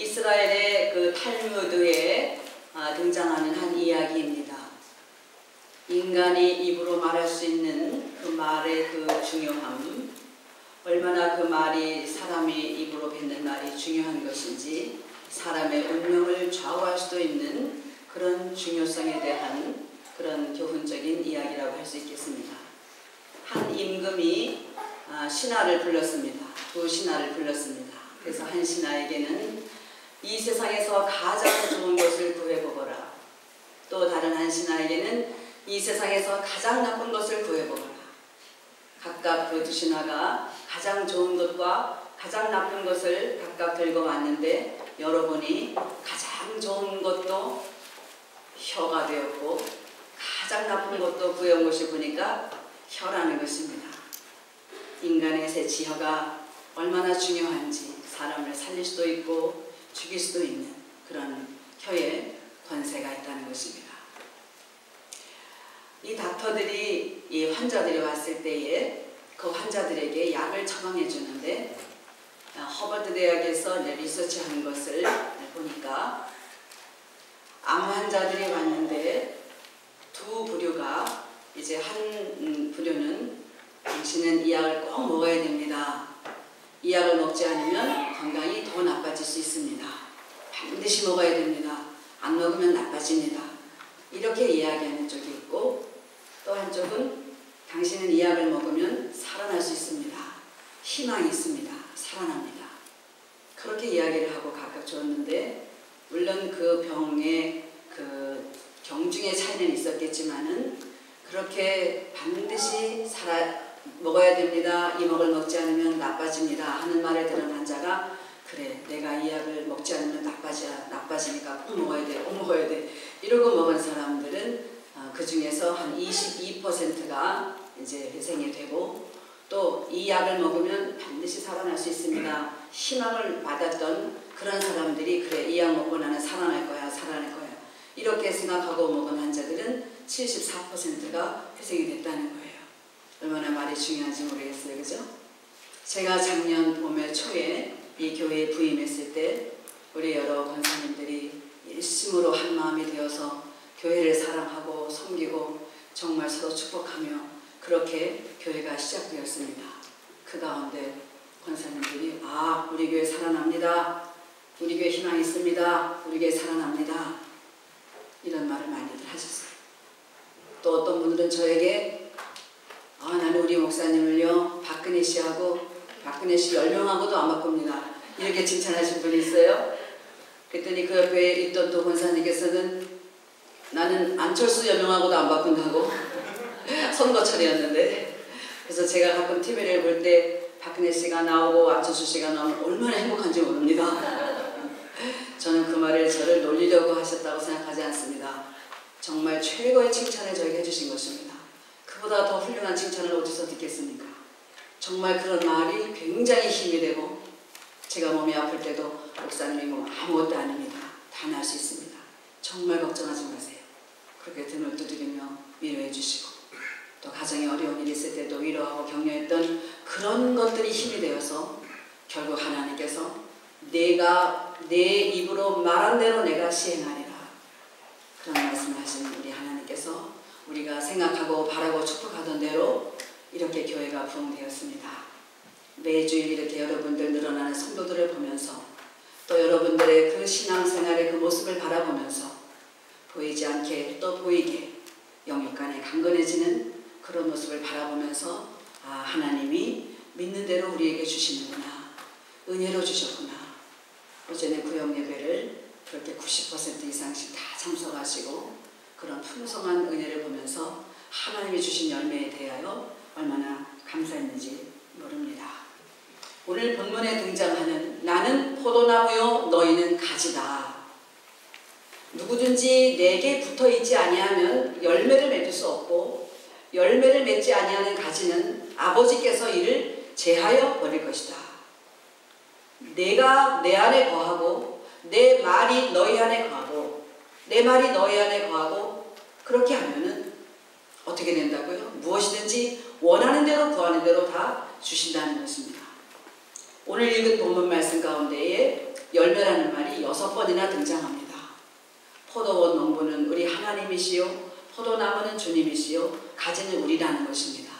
이스라엘의 그 탈무드에 등장하는 한 이야기입니다. 인간이 입으로 말할 수 있는 그 말의 그 중요함, 얼마나 그 말이 사람이 입으로 뱉는 말이 중요한 것인지 사람의 운명을 좌우할 수도 있는 그런 중요성에 대한 그런 교훈적인 이야기라고 할 수 있겠습니다. 한 임금이 신하를 불렀습니다. 두 신하를 불렀습니다. 그래서 한 신하에게는 이 세상에서 가장 좋은 것을 구해보거라. 또 다른 한 신하에게는 이 세상에서 가장 나쁜 것을 구해보거라. 각각 그 두 신하가 가장 좋은 것과 가장 나쁜 것을 각각 들고 왔는데 여러분이 가장 좋은 것도 혀가 되었고 가장 나쁜 것도 구해온 것이 보니까 혀라는 것입니다. 인간의 새 지혀가 얼마나 중요한지 사람을 살릴 수도 있고 죽일 수도 있는 그런 혀에 권세가 있다는 것입니다. 이 닥터들이 이 환자들이 왔을 때에 그 환자들에게 약을 처방해 주는데 허버드 대학에서 리서치한 것을 보니까 암 환자들이 왔는데 두 부류가 이제 한 부류는 당신은 이 약을 꼭 먹어야 됩니다. 이 약을 먹지 않으면 건강이 더 나빠질 수 있습니다. 반드시 먹어야 됩니다. 안 먹으면 나빠집니다. 이렇게 이야기하는 쪽이 있고 또 한쪽은 당신은 이 약을 먹으면 살아날 수 있습니다. 희망이 있습니다. 살아납니다. 그렇게 이야기를 하고 각각 줬는데 물론 그 병의 그 경중의 차이는 있었겠지만은 그렇게 반드시 먹어야 됩니다. 이 약을 먹지 않으면 나빠집니다. 하는 말을 들은 환자가 그래 내가 이 약을 먹지 않으면 나빠지니까 꼭 먹어야 돼. 꼭 먹어야 돼. 이러고 먹은 사람들은 그 중에서 한 22%가 이제 회생이 되고 또 이 약을 먹으면 반드시 살아날 수 있습니다. 희망을 받았던 그런 사람들이 그래 이 약 먹고 나는 살아날 거야. 이렇게 생각하고 먹은 환자들은 74%가 회생이 됐다는 거예요. 얼마나 말이 중요한지 모르겠어요. 그죠? 제가 작년 봄에 초에 이 교회에 부임했을 때 우리 여러 권사님들이 일심으로 한 마음이 되어서 교회를 사랑하고 섬기고 정말 서로 축복하며 그렇게 교회가 시작되었습니다. 그 가운데 권사님들이 우리 교회 살아납니다. 우리 교회 희망이 있습니다. 우리 교회 살아납니다. 이런 말을 많이들 하셨어요. 또 어떤 분들은 저에게 나는 우리 목사님을요 박근혜 씨하고 박근혜 씨 10명하고도 안 바꿉니다. 이렇게 칭찬하신 분이 있어요. 그랬더니 그 옆에 있던 또 권사님께서는 나는 안철수 10명하고도 안 바꾼다고 선거철이었는데 그래서 제가 가끔 TV를 볼 때 박근혜 씨가 나오고 안철수 씨가 나오면 얼마나 행복한지 모릅니다. 저는 그 말을 저를 놀리려고 하셨다고 생각하지 않습니다. 정말 최고의 칭찬을 저에게 해주신 것입니다. 그보다 더 훌륭한 칭찬을 어디서 듣겠습니까? 정말 그런 말이 굉장히 힘이 되고 제가 몸이 아플 때도 목사님이 뭐 아무것도 아닙니다. 다 나을 수 있습니다. 정말 걱정하지 마세요. 그렇게 등을 두드리며 위로해 주시고 또 가정에 어려운 일이 있을 때도 위로하고 격려했던 그런 것들이 힘이 되어서 결국 하나님께서 내가 내 입으로 말한 대로 내가 시행하리라 그런 말씀을 하신 우리 하나님께서 우리가 생각하고 바라고 축복하던 대로 이렇게 교회가 부흥되었습니다. 매주일 이렇게 여러분들 늘어나는 성도들을 보면서 또 여러분들의 그 신앙생활의 그 모습을 바라보면서 보이지 않게 또 보이게 영육간에 강건해지는 그런 모습을 바라보면서 하나님이 믿는 대로 우리에게 주시는구나. 은혜로 주셨구나. 어제는 구역 예배를 그렇게 90% 이상씩 다 참석하시고 그런 풍성한 은혜를 보면서 하나님이 주신 열매에 대하여 얼마나 감사했는지 모릅니다. 오늘 본문에 등장하는 나는 포도나무요 너희는 가지다. 누구든지 내게 붙어있지 아니하면 열매를 맺을 수 없고 열매를 맺지 아니하는 가지는 아버지께서 이를 제하여 버릴 것이다. 내가 내 안에 거하고 내 말이 너희 안에 거하고 내 말이 너희 안에 거하고 그렇게 하면은 어떻게 된다고요? 무엇이든지 원하는 대로 구하는 대로 다 주신다는 것입니다. 오늘 읽은 본문 말씀 가운데에 열매라는 말이 6번이나 등장합니다. 포도원 농부는 우리 하나님이시요 포도나무는 주님이시요 가지는 우리라는 것입니다.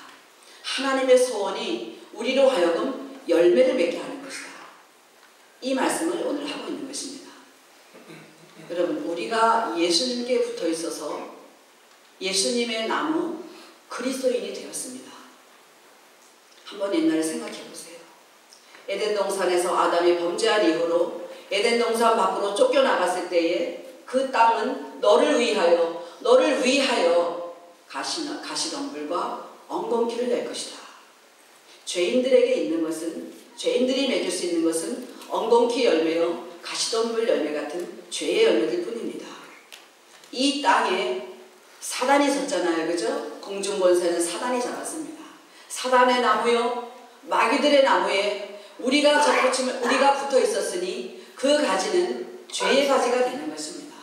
하나님의 소원이 우리로 하여금 열매를 맺게 하는 것이다. 이 말씀을 오늘 하고 있는 것입니다. 여러분, 우리가 예수님께 붙어 있어서 예수님의 나무 그리스도인이 되었습니다. 한번 옛날에 생각해 보세요. 에덴 동산에서 아담이 범죄한 이후로 에덴 동산 밖으로 쫓겨나갔을 때에 그 땅은 너를 위하여 가시덤불과 엉겅퀴를 낼 것이다. 죄인들에게 있는 것은, 죄인들이 맺을 수 있는 것은 엉겅퀴 열매요 가시덤불 열매 같은 죄의 열매들 뿐입니다. 이 땅에 사단이 섰잖아요. 그죠? 공중권세는 사단이 잡았습니다. 사단의 나무요 마귀들의 나무에 우리가 붙어 있었으니 그 가지는 죄의 가지가 되는 것입니다.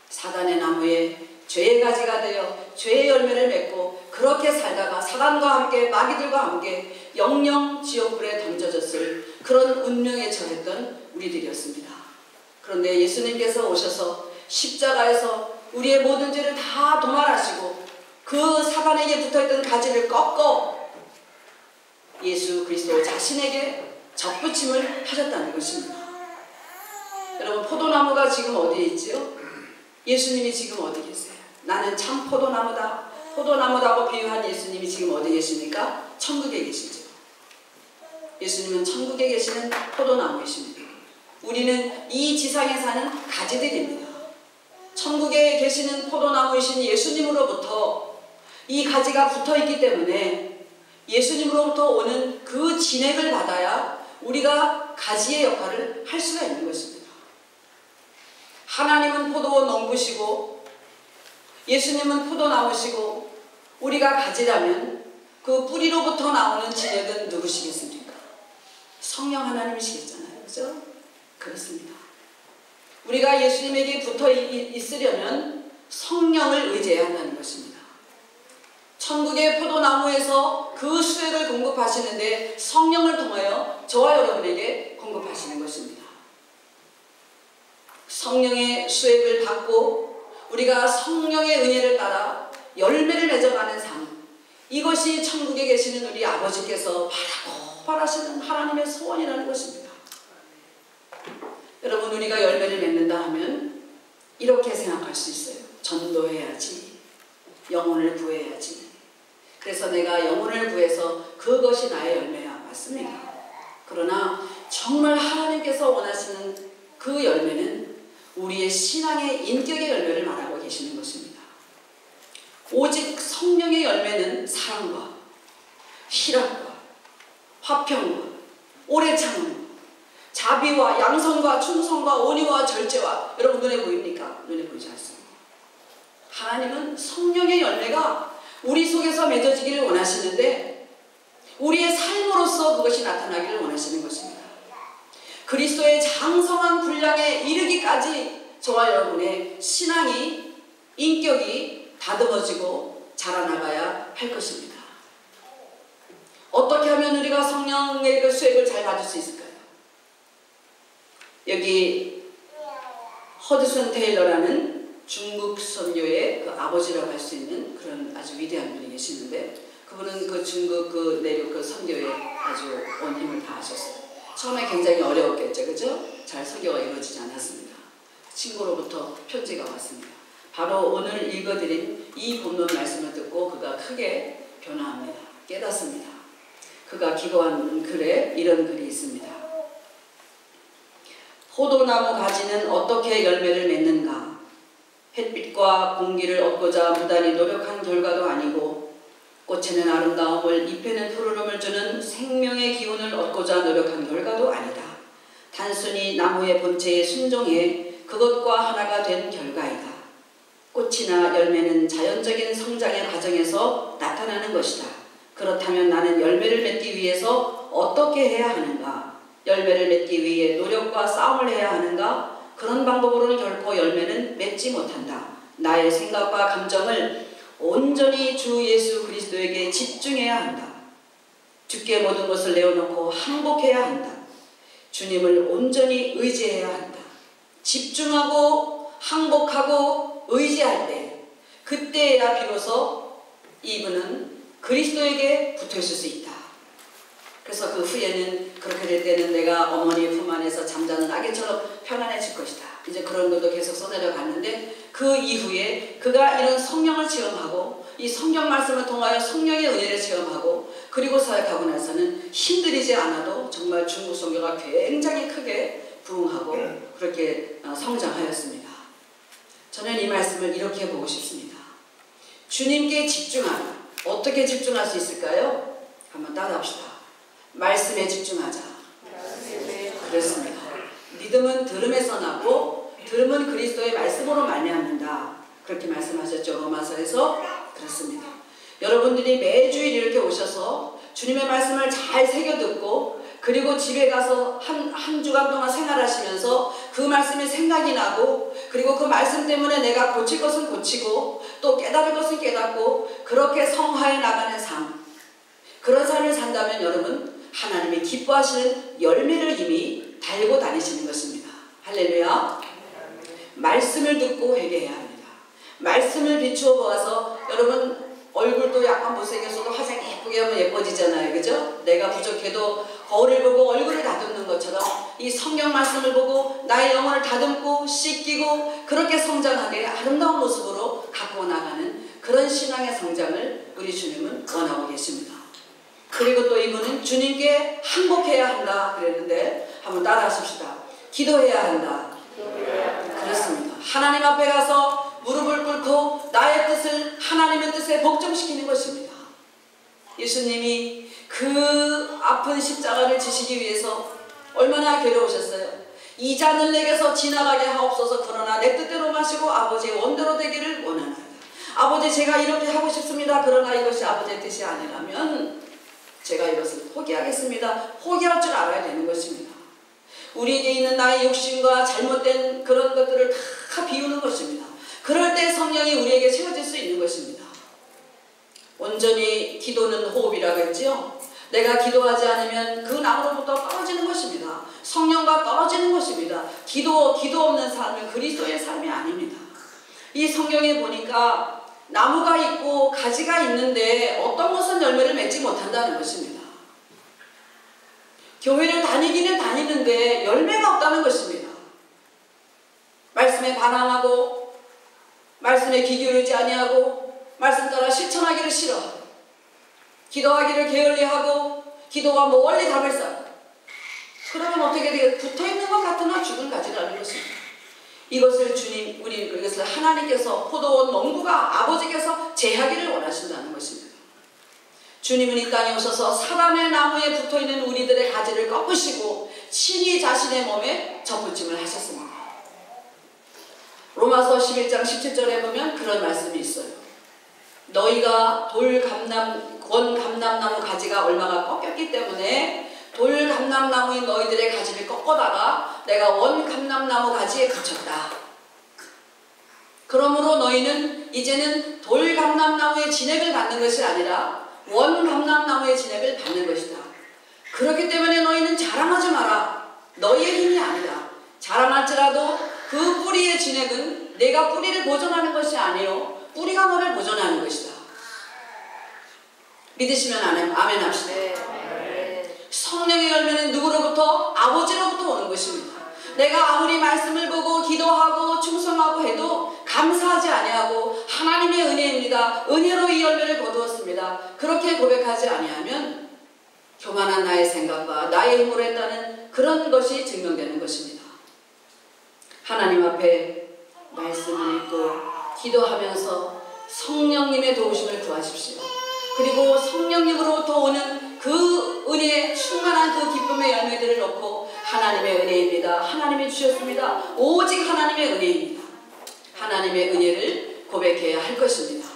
사단의 나무에 죄의 가지가 되어 죄의 열매를 맺고 그렇게 살다가 사단과 함께 마귀들과 함께 영영 지옥불에 던져졌을 그런 운명에 처했던 우리들이었습니다. 그런데 예수님께서 오셔서 십자가에서 우리의 모든 죄를 다 도말하시고 그 사단에게 붙어있던 가지를 꺾어 예수 그리스도 자신에게 접붙임을 하셨다는 것입니다. 여러분, 포도나무가 지금 어디에 있지요? 예수님이 지금 어디 계세요? 나는 참 포도나무다. 포도나무라고 비유한 예수님이 지금 어디 계십니까? 천국에 계시죠. 예수님은 천국에 계시는 포도나무이십니다. 우리는 이 지상에 사는 가지들입니다. 천국에 계시는 포도나무이신 예수님으로부터 이 가지가 붙어있기 때문에 예수님으로부터 오는 그 진액을 받아야 우리가 가지의 역할을 할 수가 있는 것입니다. 하나님은 포도원 농부시고 예수님은 포도나무시고 우리가 가지라면 그 뿌리로부터 나오는 진액은 누구시겠습니까? 성령 하나님이시겠잖아요. 그죠? 그렇습니다. 우리가 예수님에게 붙어 있으려면 성령을 의지해야 한다는 것입니다. 천국의 포도나무에서 그 수액을 공급하시는데 성령을 통하여 저와 여러분에게 공급하시는 것입니다. 성령의 수액을 받고 우리가 성령의 은혜를 따라 열매를 맺어가는 삶, 이것이 천국에 계시는 우리 아버지께서 바라시는 하나님의 소원이라는 것입니다. 여러분, 우리가 열매를 맺는다 하면 이렇게 생각할 수 있어요. 전도해야지, 영혼을 구해야지. 그래서 내가 영혼을 구해서 그것이 나의 열매야. 맞습니다. 그러나 정말 하나님께서 원하시는 그 열매는 우리의 신앙의 인격의 열매를 말하고 계시는 것입니다. 오직 성령의 열매는 사랑과 희락과 화평과 오래 참음, 자비와 양선과 충성과 온유와 절제와, 여러분 눈에 보입니까? 눈에 보이지 않습니다. 하나님은 성령의 열매가 우리 속에서 맺어지기를 원하시는데 우리의 삶으로서 그것이 나타나기를 원하시는 것입니다. 그리스도의 장성한 분량에 이르기까지 저와 여러분의 신앙이, 인격이 다듬어지고 자라나가야 할 것입니다. 어떻게 하면 우리가 성령의 그 수액을 잘 받을 수 있을까요? 여기 허드슨 테일러라는 중국 선교의 그 아버지라고 할 수 있는 그런 아주 위대한 분이 계시는데, 그분은 그 중국 그 내륙 그 선교에 아주 온 힘을 다하셨어요. 처음에 굉장히 어려웠겠죠, 그죠? 잘 설교가 이루어지지 않았습니다. 친구로부터 편지가 왔습니다. 바로 오늘 읽어드린 이 본문 말씀을 듣고 그가 크게 변화합니다. 깨닫습니다. 그가 기고한 글에 이런 글이 있습니다. 포도나무 가지는 어떻게 열매를 맺는가? 햇빛과 공기를 얻고자 무단히 노력한 결과도 아니고, 꽃에는 아름다움을, 잎에는 푸르름을 주는 생명의 기운을 얻고자 노력한 결과도 아니다. 단순히 나무의 본체에 순종해 그것과 하나가 된 결과이다. 꽃이나 열매는 자연적인 성장의 과정에서 나타나는 것이다. 그렇다면 나는 열매를 맺기 위해서 어떻게 해야 하는가? 열매를 맺기 위해 노력과 싸움을 해야 하는가? 그런 방법으로는 결코 열매는 맺지 못한다. 나의 생각과 감정을 온전히 주 예수 그리스도에게 집중해야 한다. 주께 모든 것을 내어놓고 항복해야 한다. 주님을 온전히 의지해야 한다. 집중하고 항복하고 의지할 때, 그때야 비로소 이분은 그리스도에게 붙어있을 수 있다. 그래서 그 후에는 그렇게 될 때는 내가 어머니 품 안에서 잠자는 아기처럼 편안해질 것이다. 이제 그런 것도 계속 써내려 갔는데, 그 이후에 그가 이런 성령을 체험하고 이 성경 말씀을 통하여 성령의 은혜를 체험하고 그리고 사역하고 나서는 힘들이지 않아도 정말 중국 선교가 굉장히 크게 부흥하고 그렇게 성장하였습니다. 저는 이 말씀을 이렇게 보고 싶습니다. 주님께 집중하라. 어떻게 집중할 수 있을까요? 한번 따라합시다. 말씀에 집중하자. 그렇습니다. 믿음은 들음에서 나고 들음은 그리스도의 말씀으로 말미암는다. 그렇게 말씀하셨죠. 로마서에서. 그렇습니다. 여러분들이 매주일 이렇게 오셔서 주님의 말씀을 잘 새겨 듣고 그리고 집에 가서 한 주간 동안 생활하시면서 그 말씀이 생각이 나고 그리고 그 말씀 때문에 내가 고칠 것은 고치고 또 깨달을 것은 깨닫고 그렇게 성화해 나가는 삶, 그런 삶을 산다면 여러분 하나님이 기뻐하시는 열매를 이미 달고 다니시는 것입니다. 할렐루야. 말씀을 듣고 회개해야 합니다. 말씀을 비추어 보아서 여러분 얼굴도 약간 못생겼어도 화장 예쁘게 하면 예뻐지잖아요. 그죠? 내가 부족해도 거울을 보고 얼굴을 다듬는 것처럼 이 성경 말씀을 보고 나의 영혼을 다듬고 씻기고 그렇게 성장하게 아름다운 모습으로 갖고 나가는 그런 신앙의 성장을 우리 주님은 원하고 계십니다. 그리고 또 이분은 주님께 항복해야 한다 그랬는데 한번 따라 하십시다. 기도해야 한다. 그렇습니다. 하나님 앞에 가서 무릎을 꿇고 나의 뜻을 하나님의 뜻에 복종시키는 것입니다. 예수님이 그 아픈 십자가를 지시기 위해서 얼마나 괴로우셨어요. 이 잔을 내게서 지나가게 하옵소서. 그러나 내 뜻대로 마시고 아버지의 원대로 되기를 원하나이다. 아버지 제가 이렇게 하고 싶습니다. 그러나 이것이 아버지의 뜻이 아니라면 제가 이것을 포기하겠습니다. 포기할 줄 알아야 되는 것입니다. 우리에게 있는 나의 욕심과 잘못된 그런 것들을 다 비우는 것입니다. 그럴 때 성령이 우리에게 채워질 수 있는 것입니다. 온전히 기도는 호흡이라고 했지요. 내가 기도하지 않으면 그 나무로부터 떨어지는 것입니다. 성령과 떨어지는 것입니다. 기도 없는 삶은 그리스도의 삶이 아닙니다. 이 성경에 보니까 나무가 있고 가지가 있는데 어떤 것은 열매를 맺지 못한다는 것입니다. 교회를 다니기는 다니는데 열매가 없다는 것입니다. 말씀에 반항하고 말씀에 귀 기울이지 아니하고 말씀 따라 실천하기를 싫어하고 기도하기를 게을리하고 기도와 멀리 담을 쌓고 그러면 어떻게 되겠? 붙어있는 것 같으나 죽은 가지라는 것입니다. 이것을 주님, 이것을 하나님께서 포도원 농부가 아버지께서 제하기를 원하신다는 것입니다. 주님은 이 땅에 오셔서 사람의 나무에 붙어있는 우리들의 가지를 꺾으시고 친히 자신의 몸에 접붙임을 하셨습니다. 로마서 11장 17절에 보면 그런 말씀이 있어요. 너희가 원감람나무 가지가 얼마가 꺾였기 때문에 돌감람나무인 너희들의 가지를 꺾어다가 내가 원감람나무 가지에 붙였다. 그러므로 너희는 이제는 돌감람나무의 진액을 받는 것이 아니라 원감람나무의 진액을 받는 것이다. 그렇기 때문에 너희는 자랑하지 마라. 너희의 힘이 아니다. 자랑할지라도 그 뿌리의 진액은 내가 뿌리를 보존하는 것이 아니요 뿌리가 너를 보존하는 것이다. 믿으시면 아멘 합시다. 성령의 열매는 누구로부터? 아버지로부터 오는 것입니다. 내가 아무리 말씀을 보고 기도하고 충성하고 해도 감사하지 아니하고 하나님의 은혜입니다. 은혜로 이 열매를 거두었습니다. 그렇게 고백하지 아니하면 교만한 나의 생각과 나의 힘으로 했다는 그런 것이 증명되는 것입니다. 하나님 앞에 말씀을 읽고 기도하면서 성령님의 도우심을 구하십시오. 그리고 성령님으로부터 오는 그 은혜, 충만한 그 기쁨의 열매들을 놓고 하나님의 은혜입니다. 하나님이 주셨습니다. 오직 하나님의 은혜입니다. 하나님의 은혜를 고백해야 할 것입니다.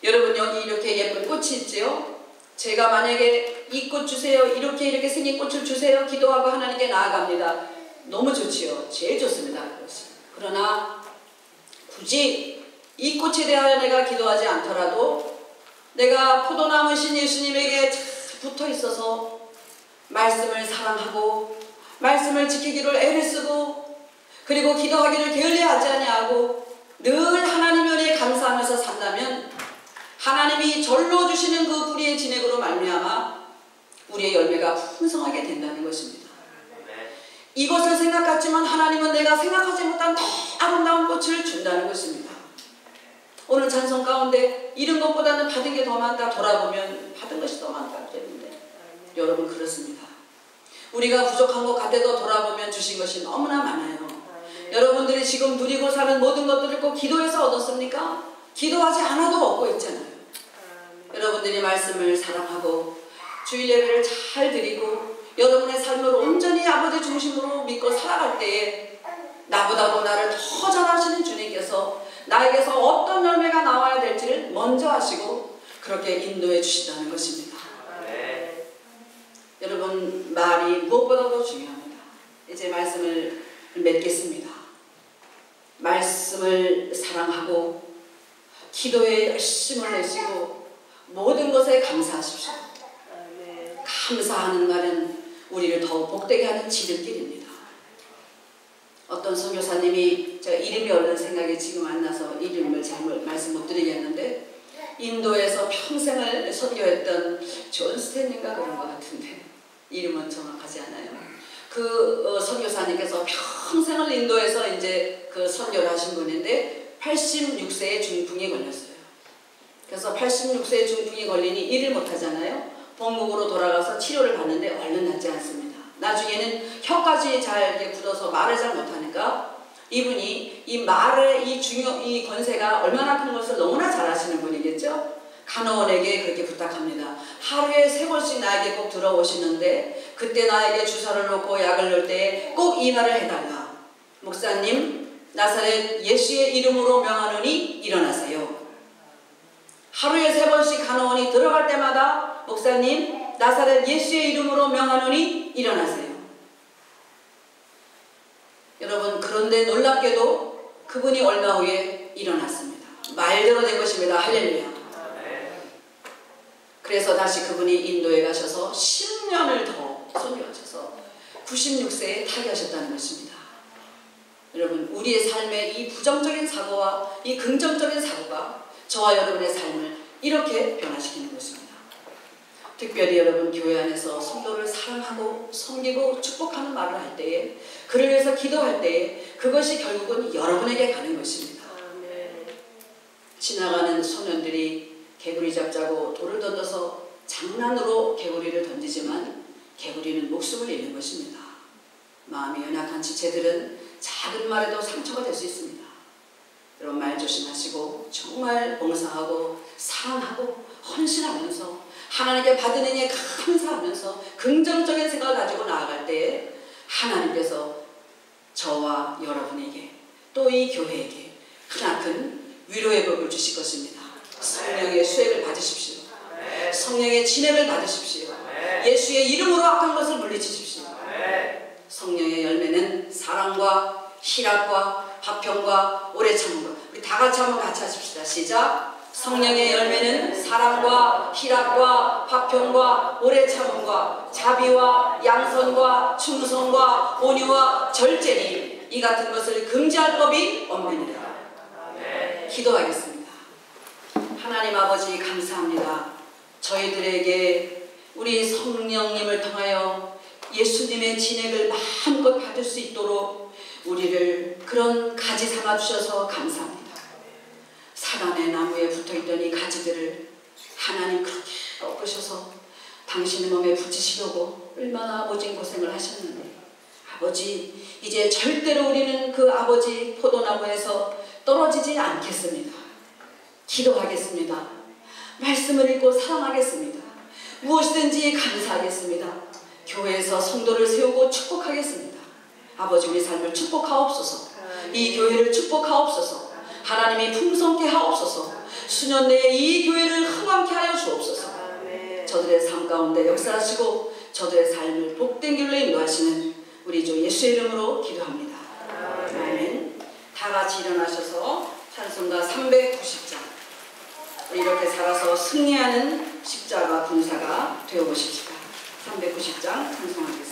여러분 여기 이렇게 예쁜 꽃이 있지요? 제가 만약에 이 꽃 주세요, 이렇게 생긴 꽃을 주세요 기도하고 하나님께 나아갑니다. 너무 좋지요. 제일 좋습니다. 그것이. 그러나 굳이 이 꽃에 대하여 내가 기도하지 않더라도 내가 포도나무신 예수님에게 붙어 있어서 말씀을 사랑하고 말씀을 지키기를 애를 쓰고 그리고 기도하기를 게을리하지 아니하고 늘 하나님 은혜에 감사하면서 산다면 하나님이 절로 주시는 그 뿌리의 진액으로 말미암아 우리의 열매가 풍성하게 된다는 것입니다. 이것을 생각했지만 하나님은 내가 생각하지 못한 더 아름다운 꽃을 준다는 것입니다. 오늘 찬송 가운데 잃은 것보다는 받은 게 더 많다. 돌아보면 받은 것이 더 많다 그랬는데 여러분 그렇습니다. 우리가 부족한 것 같아도 돌아보면 주신 것이 너무나 많아요. 여러분들이 지금 누리고 사는 모든 것들을 꼭 기도해서 얻었습니까? 기도하지 않아도 얻고 있잖아요. 여러분들이 말씀을 사랑하고 주일 예배를 잘 드리고 여러분의 삶을 온전히 아버지 중심으로 믿고 살아갈 때에 나보다도 나를 더 잘하시는 주님께서 나에게서 어떤 열매가 나와야 될지를 먼저 하시고 그렇게 인도해 주신다는 것입니다. 여러분 말이 무엇보다도 중요합니다. 이제 말씀을 맺겠습니다. 말씀을 사랑하고 기도에 열심을 내시고 모든 것에 감사하십시오. 감사하는 말은 우리를 더욱 복되게 하는 지름길입니다. 어떤 선교사님이 제가 이름이 얼른 생각이 지금 안 나서 이름을 잘못 말씀 못 드리겠는데 인도에서 평생을 선교했던 존 스탠리인가 그런 것 같은데 이름은 정확하지 않아요. 그 선교사님께서 평생을 인도에서 이제 그 선교를 하신 분인데 86세에 중풍이 걸렸어요. 그래서 86세에 중풍이 걸리니 일을 못 하잖아요. 본국으로 돌아가서 치료를 받는데 얼른 낫지 않습니다. 나중에는 혀까지 잘 이렇게 굳어서 말을 잘 못하니까 이분이 이 말의 이 권세가 얼마나 큰 것을 너무나 잘 아시는 분이겠죠. 간호원에게 그렇게 부탁합니다. 하루에 3번씩 나에게 꼭 들어오시는데 그때 나에게 주사를 놓고 약을 넣을 때 꼭 이 말을 해달라. 목사님, 나사렛 예수의 이름으로 명하노니 일어나세요. 하루에 3번씩 간호원이 들어갈 때마다 목사님, 나사렛 예수의 이름으로 명하노니 일어나세요. 여러분 그런데 놀랍게도 그분이 얼마 후에 일어났습니다. 말대로 된 것입니다. 할렐루야. 그래서 다시 그분이 인도에 가셔서 10년을 더 선교하셔서 96세에 타계하셨다는 것입니다. 여러분 우리의 삶의 이 부정적인 사고와 이 긍정적인 사고가 저와 여러분의 삶을 이렇게 변화시키는 것입니다. 특별히 여러분 교회 안에서 성도를 사랑하고 섬기고 축복하는 말을 할 때에 그를 위해서 기도할 때에 그것이 결국은 여러분에게 가는 것입니다. 지나가는 소년들이 개구리 잡자고 돌을 던져서 장난으로 개구리를 던지지만 개구리는 목숨을 잃는 것입니다. 마음이 연약한 지체들은 작은 말에도 상처가 될 수 있습니다. 여러분 말 조심하시고 정말 봉사하고 사랑하고 헌신하면서 하나님께 받은 은혜에 감사하면서 긍정적인 생각을 가지고 나아갈 때에 하나님께서 저와 여러분에게 또 이 교회에게 크나큰 위로의 복을 주실 것입니다. 성령의 수액을 받으십시오. 성령의 진액을 받으십시오. 예수의 이름으로 악한 것을 물리치십시오. 성령의 열매는 사랑과 희락과 화평과 오래 참음과 우리 다 같이 한번 같이 하십시다. 시작. 성령의 열매는 사랑과 희락과 화평과 오래 참음과 자비와 양선과 충성과 온유와 절제니 이 같은 것을 금지할 법이 없느니라. 기도하겠습니다. 하나님 아버지 감사합니다. 저희들에게 우리 성령님을 통하여 예수님의 진액을 마음껏 받을 수 있도록 우리를 그런 가지 삼아 주셔서 감사합니다. 사단의 나무에 붙어있던 이 가지들을 하나님 그렇게 꺾으셔서 당신의 몸에 붙이시려고 얼마나 모진 고생을 하셨는데 아버지 이제 절대로 우리는 그 아버지 포도나무에서 떨어지지 않겠습니다. 기도하겠습니다. 말씀을 읽고 사랑하겠습니다. 무엇이든지 감사하겠습니다. 교회에서 성도를 세우고 축복하겠습니다. 아버지 우리 삶을 축복하옵소서. 이 교회를 축복하옵소서. 하나님이 풍성케 하옵소서. 수년 내에 이 교회를 흥왕케 하여 주옵소서. 저들의 삶 가운데 역사하시고 저들의 삶을 복된 길로 인도하시는 우리 주 예수의 이름으로 기도합니다. 아멘. 다 같이 일어나셔서 찬송가 390장 이렇게 살아서 승리하는 십자가 군사가 되어보십시다. 390장 찬송하겠습니다.